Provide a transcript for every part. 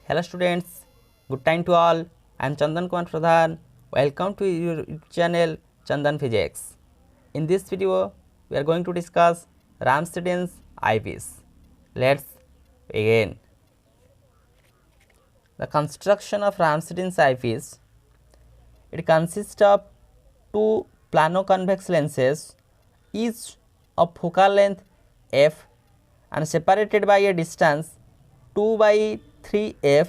Hello students, good time to all. I am Chandan Kumar Pradhan. Welcome to your YouTube channel Chandan Physics. In this video, we are going to discuss RAMSDEN'S eyepiece. Let's begin. The construction of RAMSDEN'S eyepiece. It consists of two plano-convex lenses, each of focal length f and separated by a distance 2 by 3f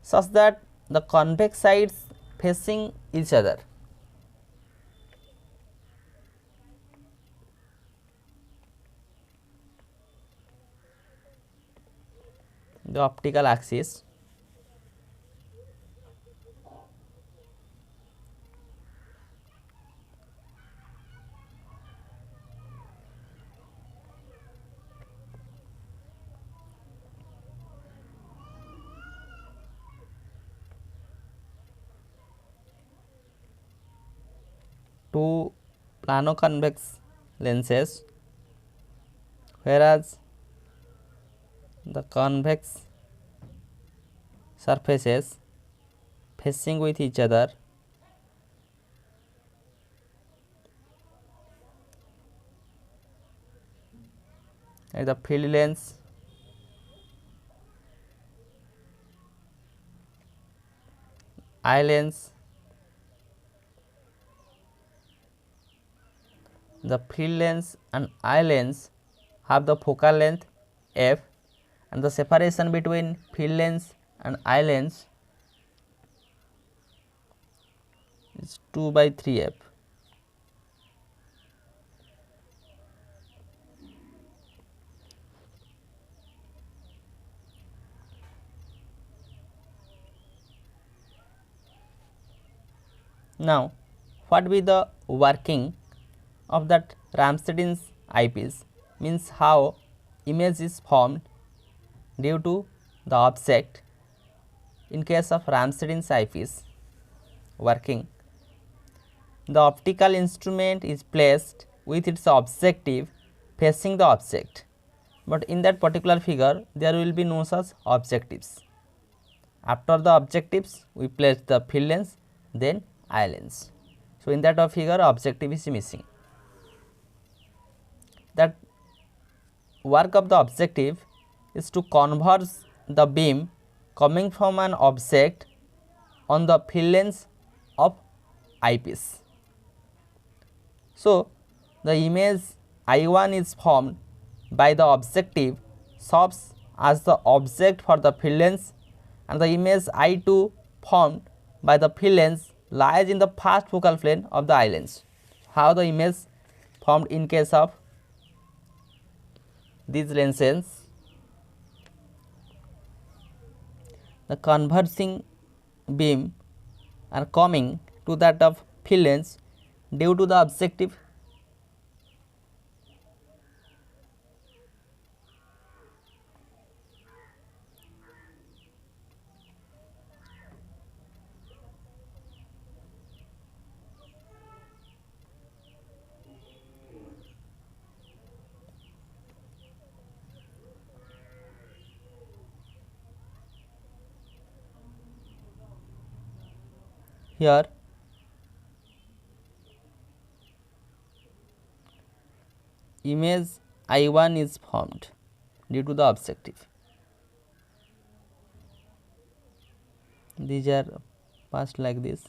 such that the convex sides facing each other. The optical axis two plano-convex lenses, whereas the convex surfaces facing with each other are the field lens, eye lens. The field lens and eye lens have the focal length f and the separation between field lens and eye lens is 2 by 3f. Now, what be the working of that RAMSDEN'S eyepiece, means how image is formed due to the object. In case of RAMSDEN'S eyepiece working, the optical instrument is placed with its objective facing the object, but in that particular figure there will be no such objectives. After the objectives we place the field lens, then eye lens. So, in that figure objective is missing. That work of the objective is to converge the beam coming from an object on the field lens of eyepiece. So, the image I1 is formed by the objective serves as the object for the field lens, and the image I2 formed by the field lens lies in the first focal plane of the eye lens. How the image formed in case of these lenses? The converging beam are coming to that of field lens due to the objective. Here image I1 is formed due to the objective. These are passed like this.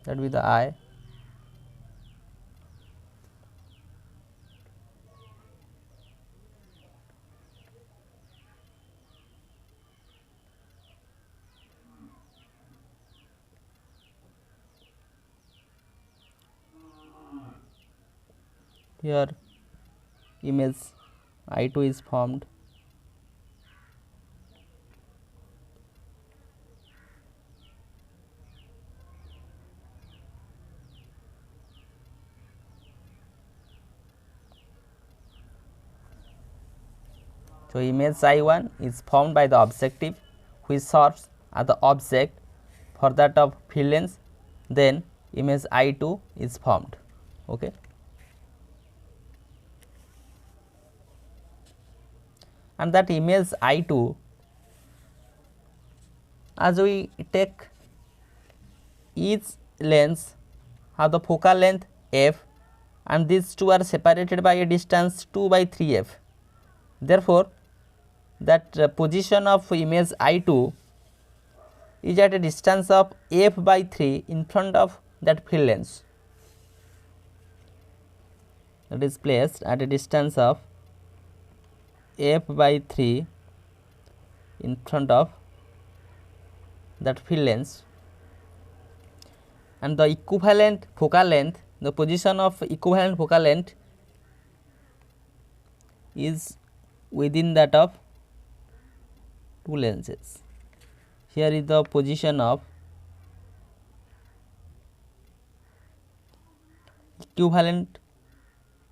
That will be the eye. Here image I2 is formed. So, image I1 is formed by the objective which serves as the object for that of field length, then image I2 is formed. Okay. And that image I2, as we take each lens have the focal length f and these two are separated by a distance 2 by 3f. Therefore, that position of image I2 is at a distance of f by 3 in front of that field lens, that is placed at a distance of f by 3 in front of that field lens, and the equivalent focal length, the position of equivalent focal length is within that of two lenses. Here is the position of equivalent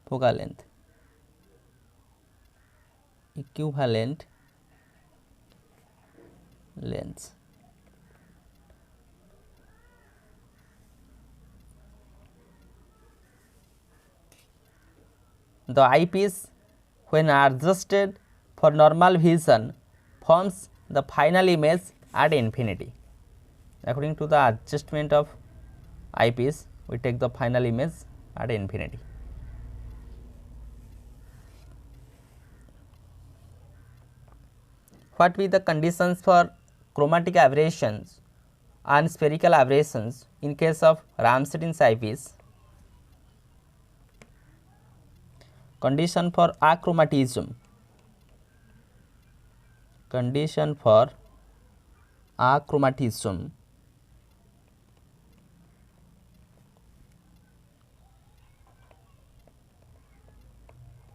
focal length, equivalent lens. The eyepiece, when adjusted for normal vision, forms the final image at infinity. According to the adjustment of eyepiece, we take the final image at infinity. What be the conditions for chromatic aberrations and spherical aberrations in case of RAMSDEN'S eyepiece? Condition for achromatism. Condition for achromatism.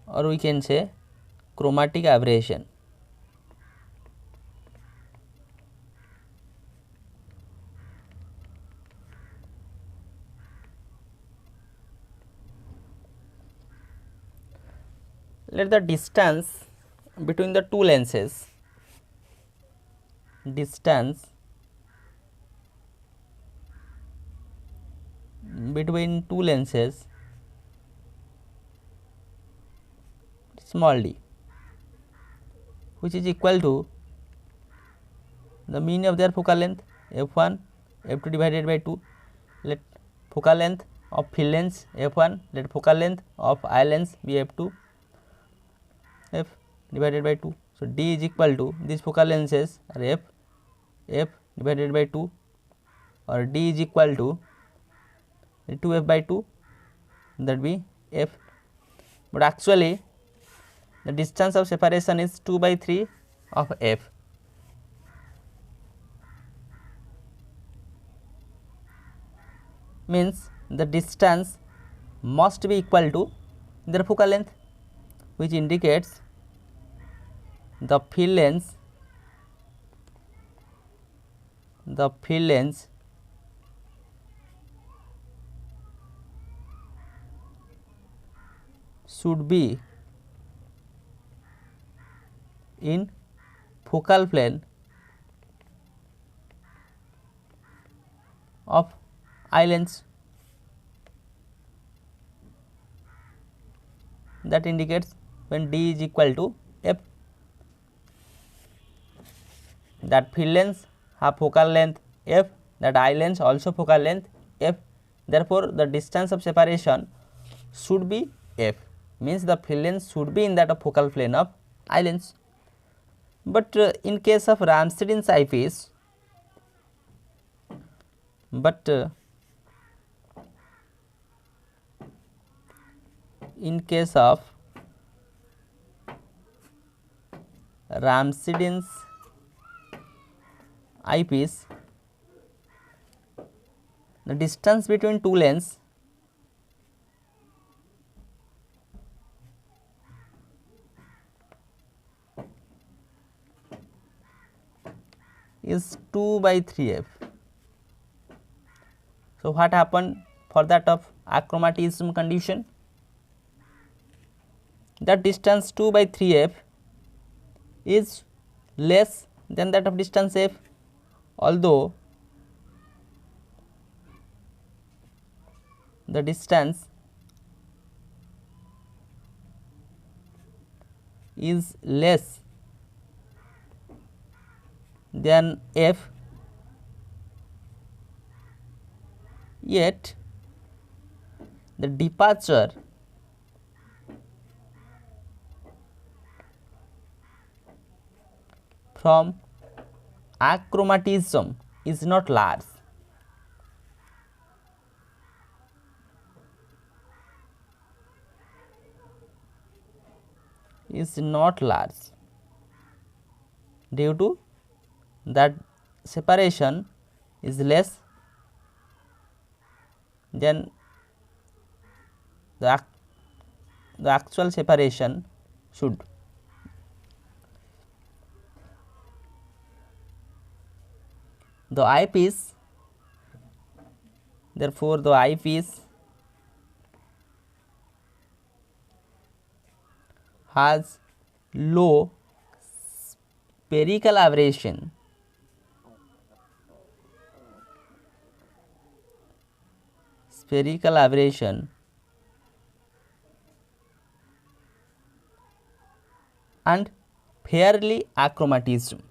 Or we can say chromatic aberration. Let the distance between the two lenses, distance between two lenses small d, which is equal to the mean of their focal length f1 f2 divided by 2. Let focal length of field lens f1, let focal length of eye lens be f2, f divided by 2. So, d is equal to these focal lenses are f divided by 2, or d is equal to 2f by 2, that be f, but actually the distance of separation is 2 by 3 of f. Means the distance must be equal to their focal length, which indicates the field length should be in focal plane of eye lens. That indicates when d is equal to f, that field lens have focal length f, that eye lens also focal length f. Therefore, the distance of separation should be f, means the field lens should be in that of focal plane of eye lens. But in case of RAMSDEN'S eyepiece, in case of RAMSDEN'S eyepiece, the distance between two lenses is 2 by 3f. So, what happened for that of achromatism condition? The distance 2 by 3f is less than that of distance f, although the distance is less than f, yet the departure from achromatism is not large. Is not large due to that separation is less than the actual separation should. The eyepiece, therefore, the eyepiece has low spherical aberration and fairly achromatism.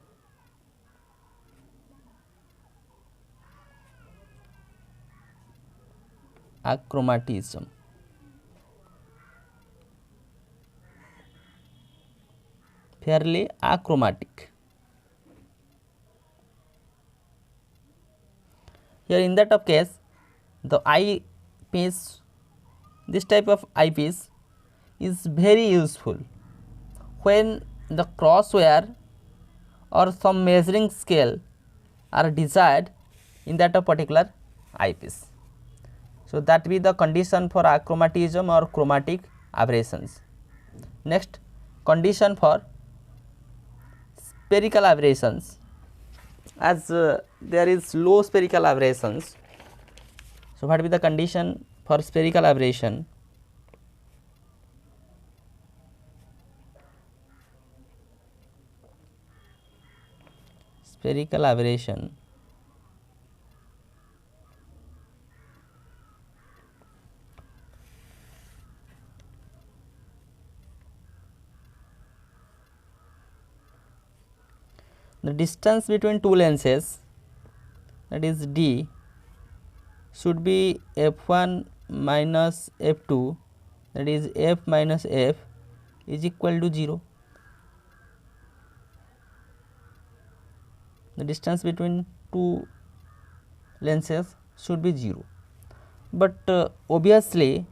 Fairly achromatic. Here in that of case, the eyepiece, this type of eyepiece is very useful when the crosswire or some measuring scale are desired in that of particular eyepiece. So, that be the condition for achromatism or chromatic aberrations. Next, condition for spherical aberrations. As there is low spherical aberrations, so what will be the condition for spherical aberration? Spherical aberration the distance between two lenses, that is D, should be f1 minus f2, that is f minus f, is equal to 0. The distance between two lenses should be 0, but obviously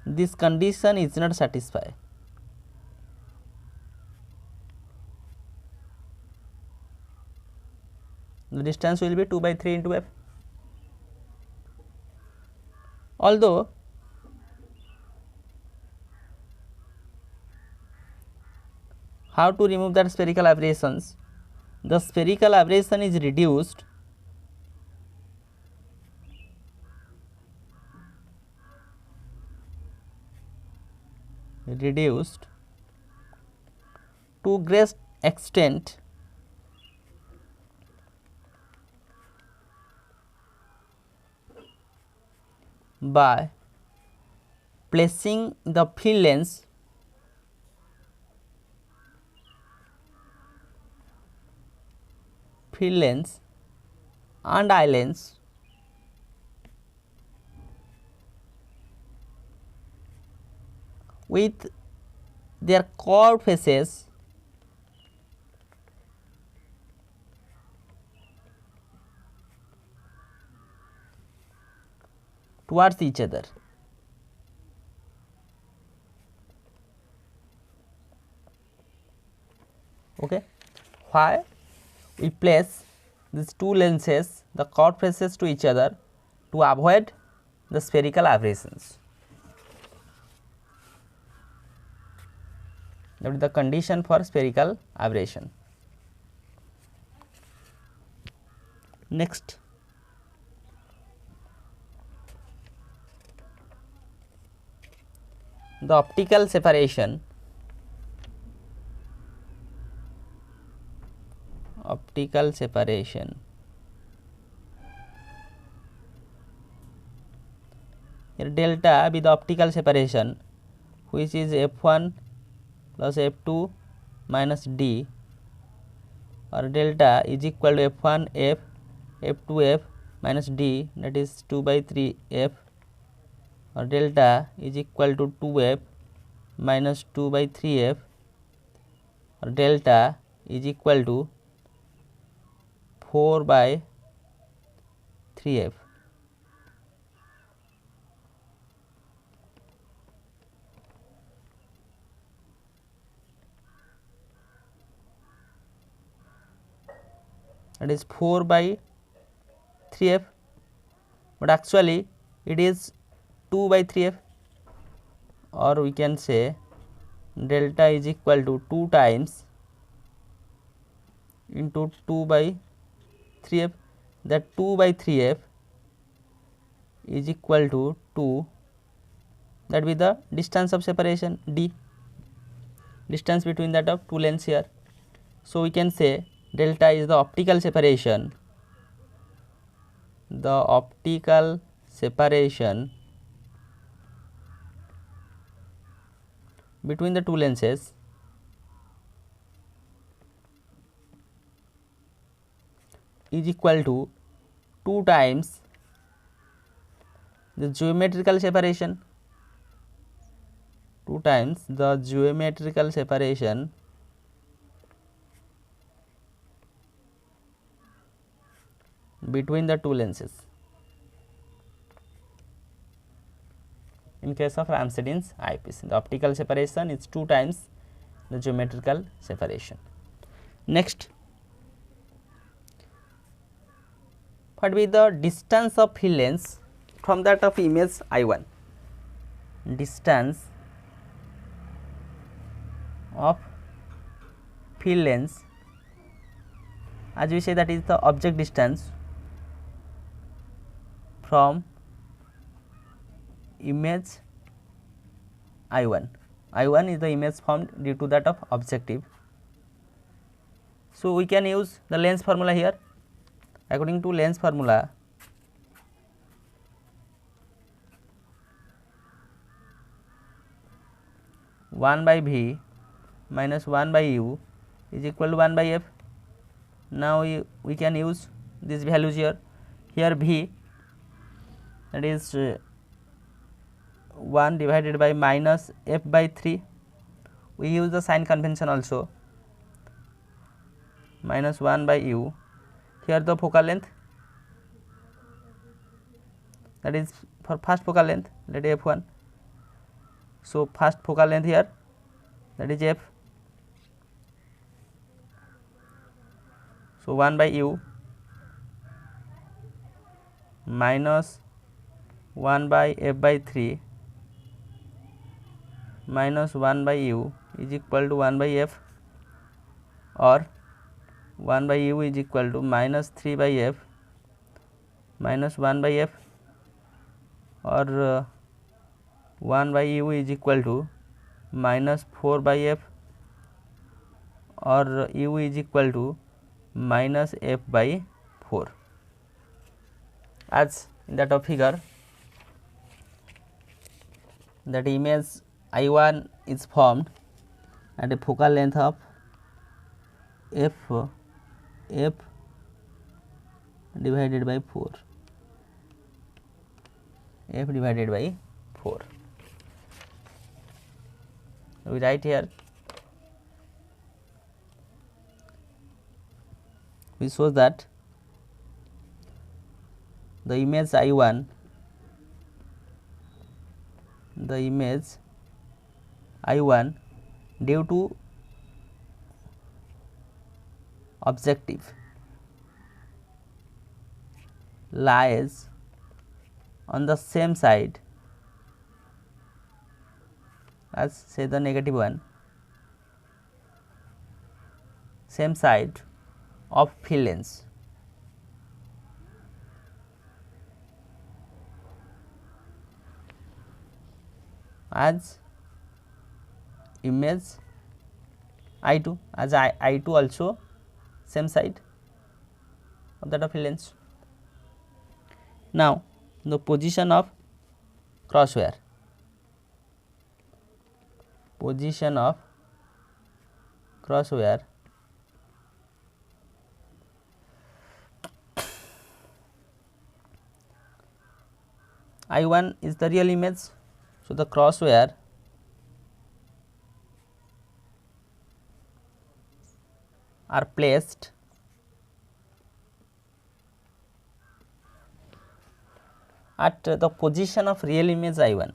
this condition is not satisfied. The distance will be 2 by 3 into f. Although how to remove that spherical aberrations? The spherical aberration is reduced to great extent by placing the field lens and eye lens with their curved faces towards each other. Okay. Why we place these two lenses, the curved faces to each other, to avoid the spherical aberrations. that is the condition for spherical aberration. Next, the optical separation here delta be the optical separation which is f1 plus f2 minus d, or delta is equal to f1 f f2 f minus d, that is 2 by 3 f, or delta is equal to 2 f minus 2 by 3 f, or delta is equal to 4 by 3 f. That is 4 by 3 f, but actually it is 2 by 3 f, or we can say delta is equal to 2 times into 2 by 3 f, that 2 by 3 f is equal to 2, that be the distance of separation d, distance between that of two lengths here. So we can say delta is the optical separation, between the two lenses is equal to 2 times the geometrical separation, between the two lenses. In case of RAMSDEN'S eyepiece, the optical separation is 2 times the geometrical separation. Next, what will be the distance of field length from that of image I1? Distance of field length, as we say, that is the object distance from image I1. I1 is the image formed due to that of objective. So we can use the lens formula here. According to lens formula, one by v minus 1 by u is equal to 1 by f. Now we can use these values here. Here v, that is 1 divided by minus f by 3. We use the sign convention also, minus 1 by u. Here the focal length, that is for first focal length, let f1. So first focal length here, that is f. So 1 by u minus 1 by f by 3 minus 1 by u is equal to 1 by f, or 1 by u is equal to minus 3 by f minus 1 by f, or 1 by u is equal to minus 4 by f, or u is equal to minus f by 4. As in that of figure, that image I1 is formed at a focal length of f divided by 4, f divided by 4. We write here, we show that the image I1, due to objective lies on the same side as, say, the negative one. same side of field length. As image I2, as I2 also same side of that of field length. Now the position of crosswire, position of crosswire I1 is the real image. So the crosswire are placed at the position of real image I1.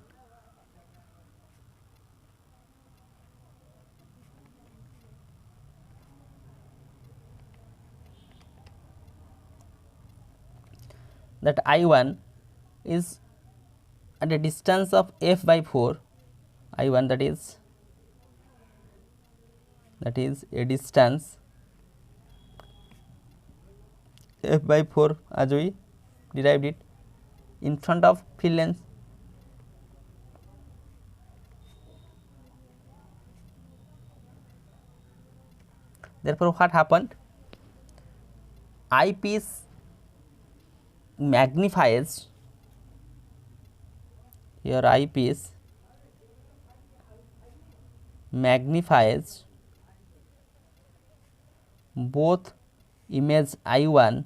That I1 is at a distance of f by 4, I1 that is a distance f by 4 as we derived it in front of field length. Therefore, what happened? Eyepiece magnifies, here eyepiece magnifies both image I1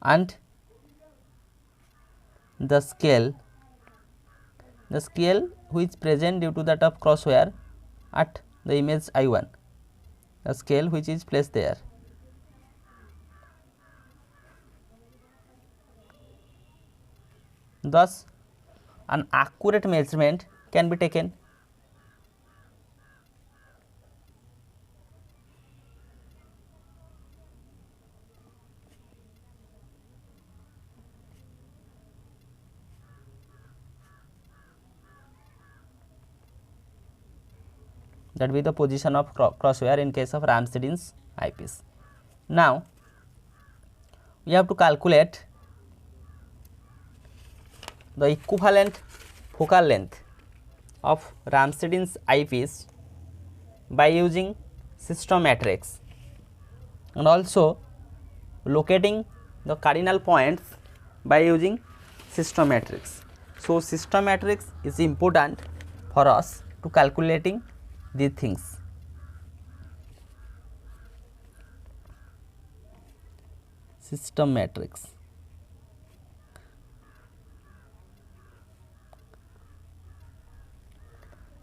and the scale which present due to that of crosswire at the image I1, the scale which is placed there. Thus, an accurate measurement can be taken. That will be the position of crosswire in case of RAMSDEN'S eyepiece. Now, we have to calculate the equivalent focal length of RAMSDEN'S eyepiece by using system matrix and also locating the cardinal points by using system matrix. So, system matrix is important for us to calculating these things. System matrix.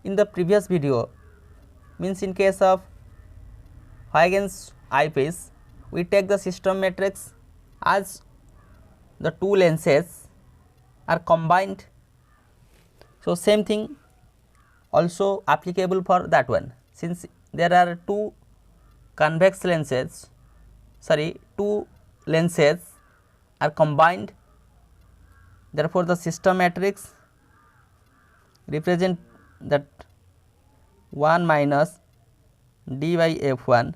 In the previous video, means in case of Huygens eyepiece, we take the system matrix as the two lenses are combined. So, same thing also applicable for that one, since there are two convex lenses, two lenses are combined. Therefore, the system matrix represent that 1 minus d by f1.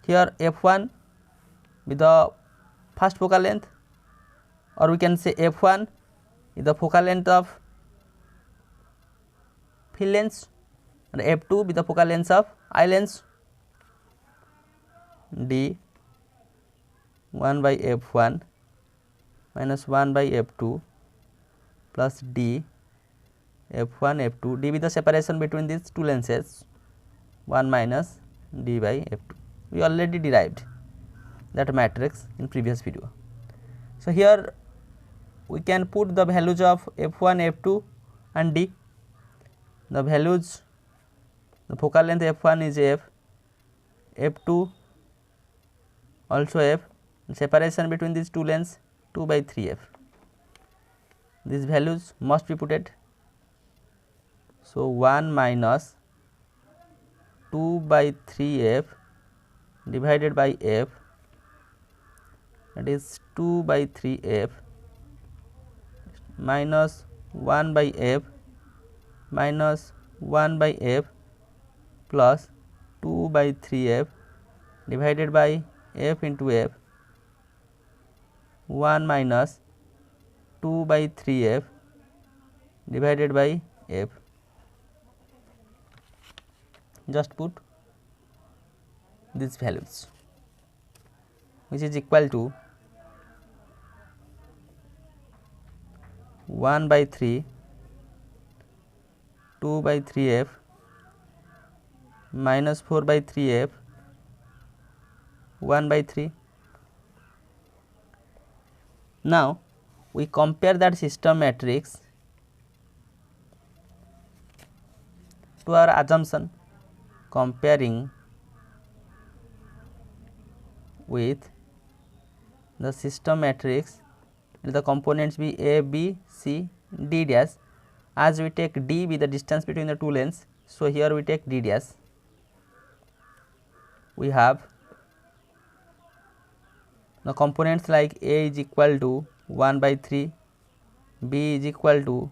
Here f1 with the first focal length, or we can say f1 is the focal length of field length, and f2 with the focal length of eye length. D 1 by f1 minus 1 by f2 plus d f1 f2, d with the separation between these two lenses, 1 minus d by f2. We already derived that matrix in previous video. So, here we can put the values of f1 f2 and d. The values, the focal length f1 is f, f2 also f, separation between these two lengths 2 by 3f. These values must be put it. So, 1 minus 2 by 3f divided by f, that is 2 by 3f minus 1 by f minus 1 by f plus 2 by 3f divided by f into f 1 minus 2 by 3f divided by f. Just put these values, which is equal to 1 by 3, 2 by 3f minus 4 by 3f, 1 by 3. Now, we compare that system matrix to our assumption, comparing with the system matrix, the components be A, B, C, D dash. As we take D be the distance between the two lanes, so here we take D dash. We have the components like A is equal to 1 by 3, B is equal to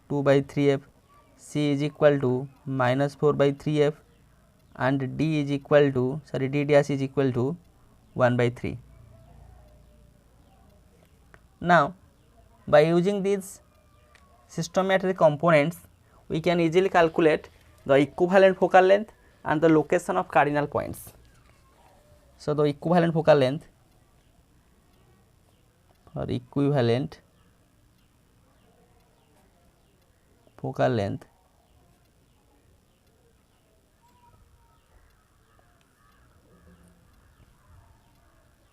2 by 3f, C is equal to minus 4 by 3f, and D is equal to, D dash is equal to 1 by 3. Now, by using these systematic components, we can easily calculate the equivalent focal length and the location of cardinal points. So, the equivalent focal length or equivalent focal length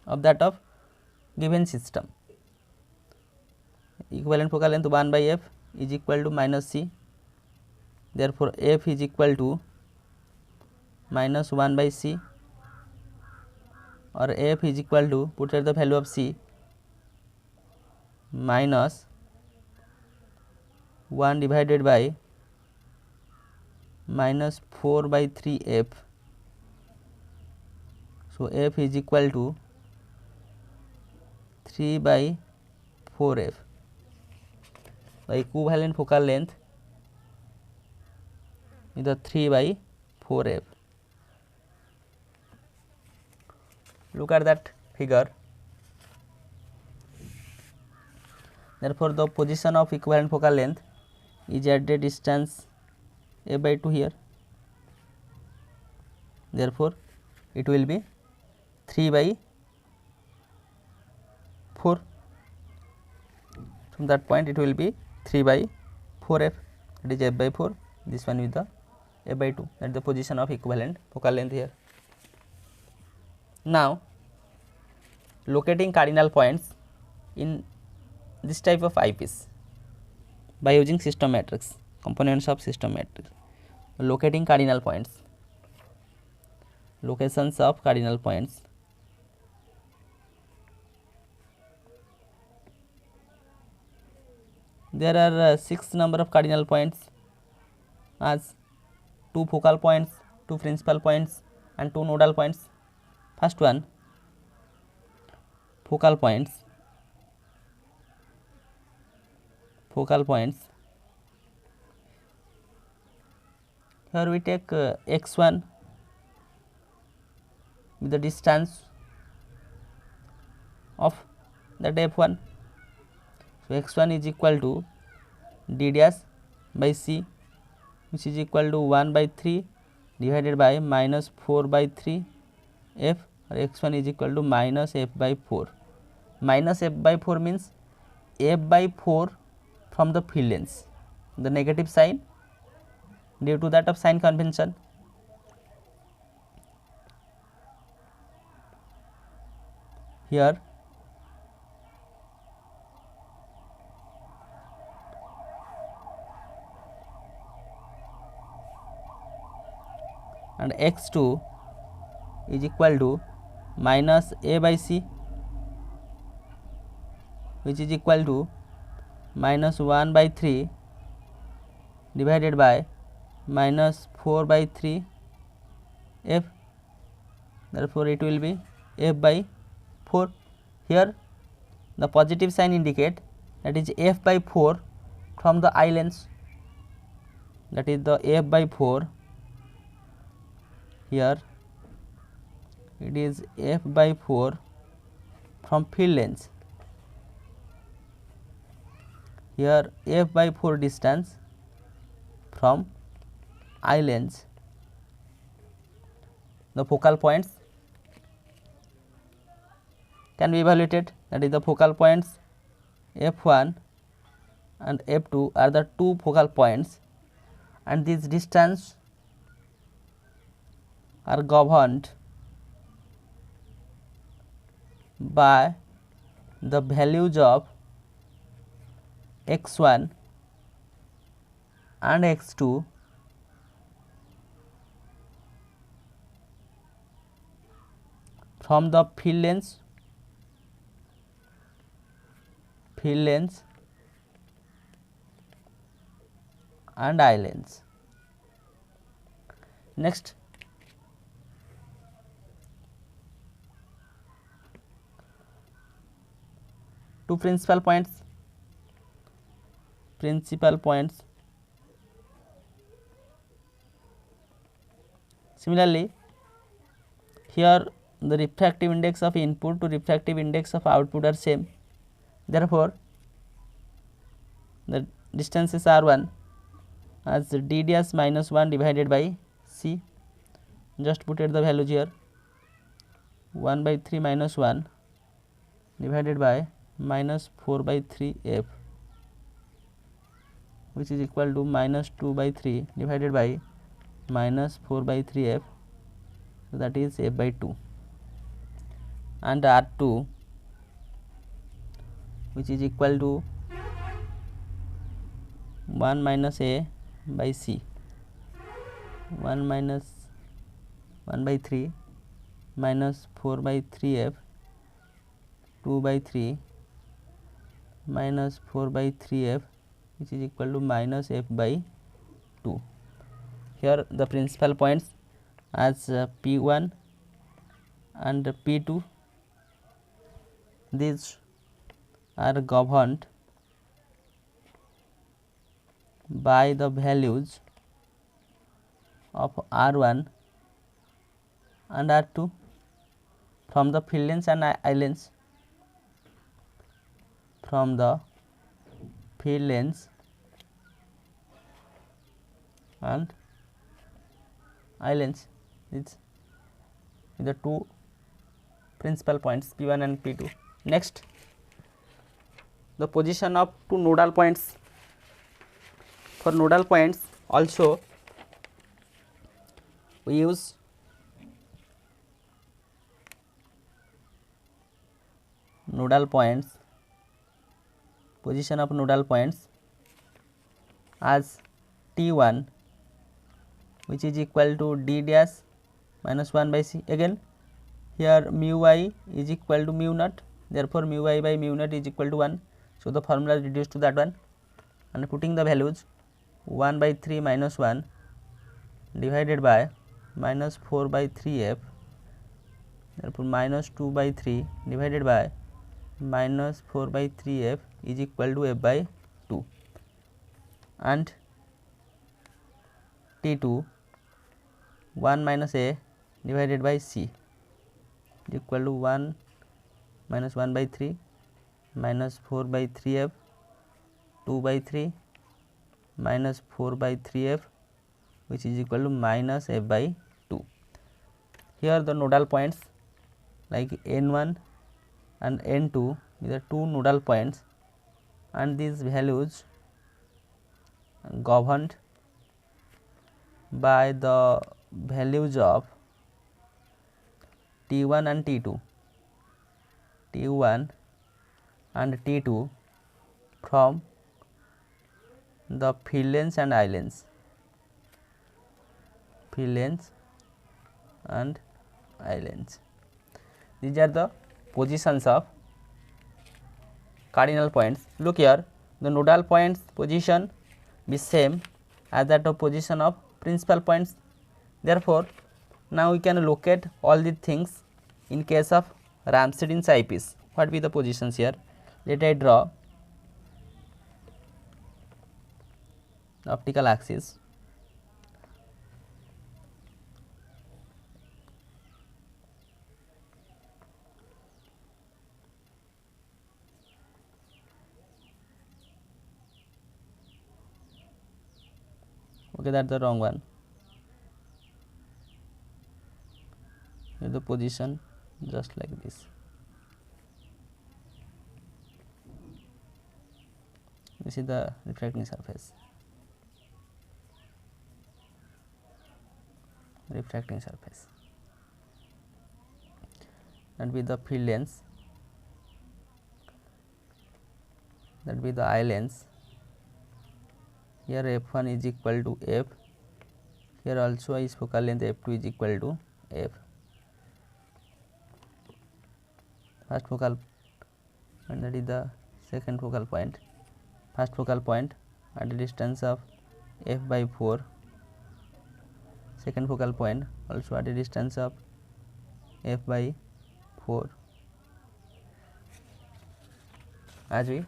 of that of given system. Equivalent focal length 1 by f is equal to minus c. Therefore, f is equal to minus 1 by c, or f is equal to, put at the value of c, minus 1 divided by minus 4 by 3 f. So, f is equal to 3 by 4 f. The equivalent focal length is the 3 by 4 f. Look at that figure. Therefore, the position of equivalent focal length is at the distance a by 2 here. Therefore, it will be 3 by 4. From that point, it will be 3 by 4f, that is f by 4. This one is the a by 2, that is the position of equivalent focal length here. Now, locating cardinal points in this type of eyepiece by using system matrix, components of system matrix. Locating cardinal points, locations of cardinal points. There are 6 number of cardinal points, as 2 focal points, 2 principal points, and 2 nodal points. First one, focal points. Focal points. Here we take x1 with the distance of that f1. So, x1 is equal to d dash by c, which is equal to 1 by 3 divided by minus 4 by 3 f, or x1 is equal to minus f by 4. Minus f by 4 means f by 4 from the field length, the negative sign due to that of sign convention. Here and x2 is equal to minus a by c, which is equal to minus 1 by 3 divided by minus 4 by 3 f. Therefore, it will be f by 4. Here the positive sign indicate that is f by 4 from the eye length, that is the f by 4. Here it is f by 4 from field length. Here f by 4 distance from eye length. The focal points can be evaluated, that is the focal points f1 and f2 are the two focal points, and this distance are governed by the values of x1 and x2 from the field length and eye length. Next, two principal points. Similarly, here the refractive index of input to refractive index of output are same. Therefore, the distances are 1 as d dash minus 1 divided by c. Just put at the values here, 1 by 3 minus 1 divided by minus 4 by 3 f, which is equal to minus 2 by 3 divided by minus 4 by 3 f, so that is f by 2, and R2 which is equal to 1 minus a by c, 1 minus 1 by 3 minus 4 by 3 f, 2 by 3 minus 4 by 3 f, which is equal to minus f by 2. Here the principal points as P1 and P2, these are governed by the values of R1 and R2 from the field length and eye length, from the field length and eye length. It's the two principal points P1 and P2. Next, the position of two nodal points. For nodal points also we use nodal points, position of nodal points as T1, which is equal to d dash minus 1 by c. Again here mu I is equal to mu naught, therefore mu I by mu naught is equal to 1. So the formula is reduced to that one, and putting the values 1 by 3 minus 1 divided by minus 4 by 3 f, therefore minus 2 by 3 divided by minus 4 by 3 f is equal to f by 2, and T2 1 minus a divided by c is equal to 1 minus 1 by 3 minus 4 by 3 f, 2 by 3 minus 4 by 3 f, which is equal to minus f by 2. Here the nodal points like n1 and n2, these are two nodal points, and these values governed by the values of T1 and T2, T1 and T2 from the field length and eye length, field length and eye length. These are the positions of cardinal points. Look here, the nodal points position be same as that of position of principal points. Therefore, now we can locate all these things in case of RAMSDEN'S eyepiece. What be the positions here? Let I draw the optical axis. Okay, that's the wrong one. The position just like this. This is the refracting surface. Refracting surface. That be the field length. That be the eye length. Here f1 is equal to f. Here also is focal length f2 is equal to f. First focal and that is the second focal point. First focal point at a distance of f by 4. Second focal point also at a distance of f by 4. As we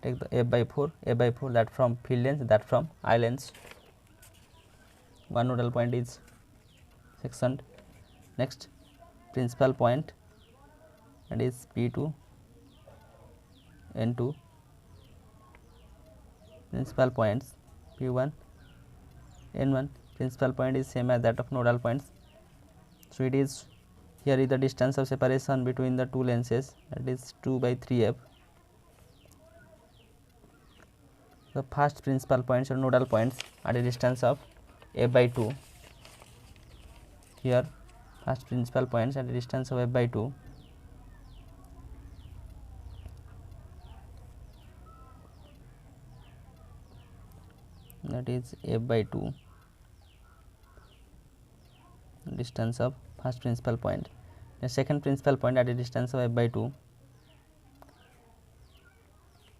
take the f by 4 that from field length, that from eye length. One nodal point is sectioned. Next, principal point, that is P2, N2. Principal points P1, N1. Principal point is same as that of nodal points. So it is, here is the distance of separation between the two lenses, that is 2 by 3f. The first principal points or nodal points at a distance of f by 2. Here first principal points at a distance of f by 2. That is f by 2, distance of first principal point. The second principal point at a distance of f by 2.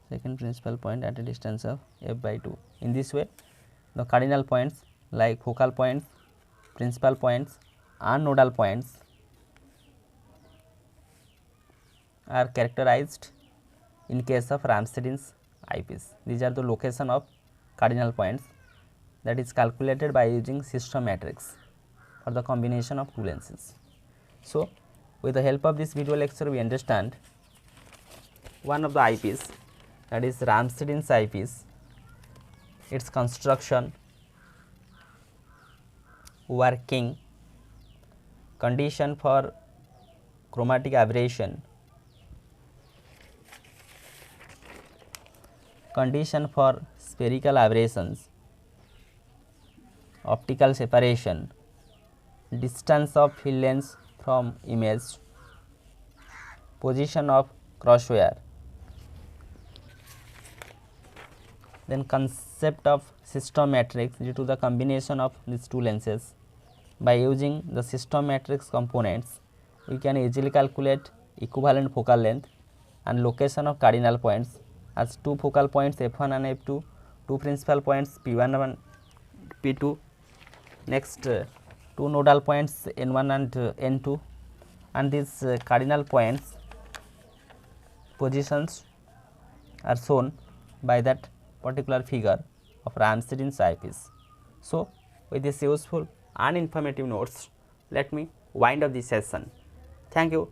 Second principal point at a distance of f by 2. In this way, the cardinal points like focal points, principal points and nodal points are characterized in case of RAMSDEN'S eyepiece. These are the location of cardinal points that is calculated by using system matrix for the combination of two lenses. So, with the help of this video lecture, we understand one of the eyepiece, that is RAMSDEN'S eyepiece, its construction, working, condition for chromatic aberration, condition for spherical aberrations, optical separation, distance of field length from image, position of crosswire, then concept of system matrix due to the combination of these two lenses. By using the system matrix components, we can easily calculate equivalent focal length and location of cardinal points as two focal points f1 and f2, two principal points p1 and p2, next two nodal points n1 and n2, and these cardinal points positions are shown by that particular figure of RAMSDEN'S eyepiece. So, with this useful and informative notes, let me wind up this session. Thank you.